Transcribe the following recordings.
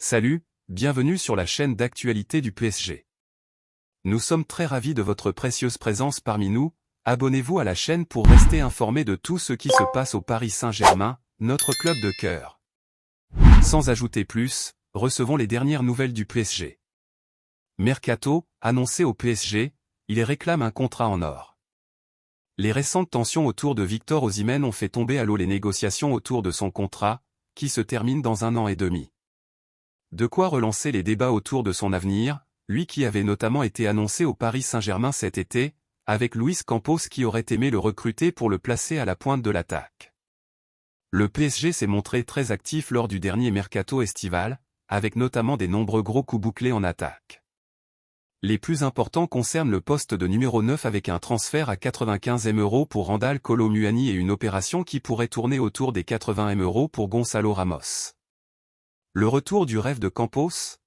Salut, bienvenue sur la chaîne d'actualité du PSG. Nous sommes très ravis de votre précieuse présence parmi nous. Abonnez-vous à la chaîne pour rester informé de tout ce qui se passe au Paris Saint-Germain, notre club de cœur. Sans ajouter plus, recevons les dernières nouvelles du PSG. Mercato, annoncé au PSG, il réclame un contrat en or. Les récentes tensions autour de Victor Osimhen ont fait tomber à l'eau les négociations autour de son contrat, qui se termine dans 1 an et demi. De quoi relancer les débats autour de son avenir, lui qui avait notamment été annoncé au Paris Saint-Germain cet été, avec Luis Campos qui aurait aimé le recruter pour le placer à la pointe de l'attaque. Le PSG s'est montré très actif lors du dernier mercato estival, avec notamment des nombreux gros coups bouclés en attaque. Les plus importants concernent le poste de numéro 9 avec un transfert à 95 M € pour Randal Kolo Muani et une opération qui pourrait tourner autour des 80 M € pour Gonçalo Ramos. Le retour du rêve de Campos?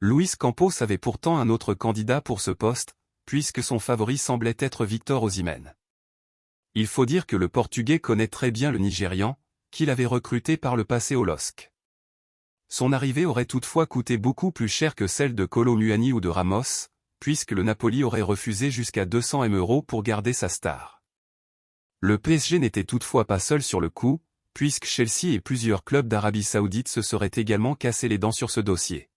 Luis Campos avait pourtant un autre candidat pour ce poste, puisque son favori semblait être Victor Osimhen. Il faut dire que le Portugais connaît très bien le Nigérian, qu'il avait recruté par le passé au LOSC. Son arrivée aurait toutefois coûté beaucoup plus cher que celle de Kolo Muani ou de Ramos, puisque le Napoli aurait refusé jusqu'à 200 M € pour garder sa star. Le PSG n'était toutefois pas seul sur le coup, puisque Chelsea et plusieurs clubs d'Arabie Saoudite se seraient également cassé les dents sur ce dossier.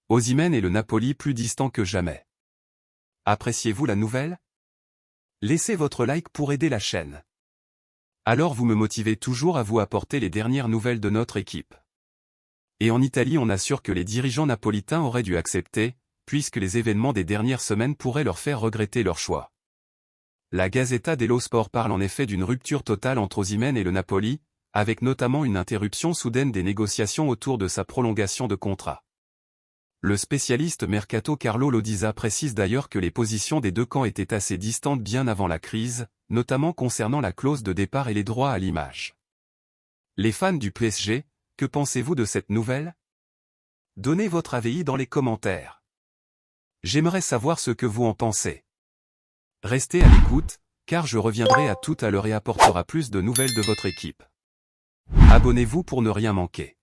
Osimhen et le Napoli plus distants que jamais. Appréciez-vous la nouvelle? Laissez votre like pour aider la chaîne. Alors vous me motivez toujours à vous apporter les dernières nouvelles de notre équipe. Et en Italie on assure que les dirigeants napolitains auraient dû accepter, puisque les événements des dernières semaines pourraient leur faire regretter leur choix. La Gazzetta dello Sport parle en effet d'une rupture totale entre Osimhen et le Napoli, avec notamment une interruption soudaine des négociations autour de sa prolongation de contrat. Le spécialiste Mercato Carlo Lodisa précise d'ailleurs que les positions des deux camps étaient assez distantes bien avant la crise, notamment concernant la clause de départ et les droits à l'image. Les fans du PSG, que pensez-vous de cette nouvelle? Donnez votre avis dans les commentaires. J'aimerais savoir ce que vous en pensez. Restez à l'écoute, car je reviendrai à tout à l'heure et apportera plus de nouvelles de votre équipe. Abonnez-vous pour ne rien manquer.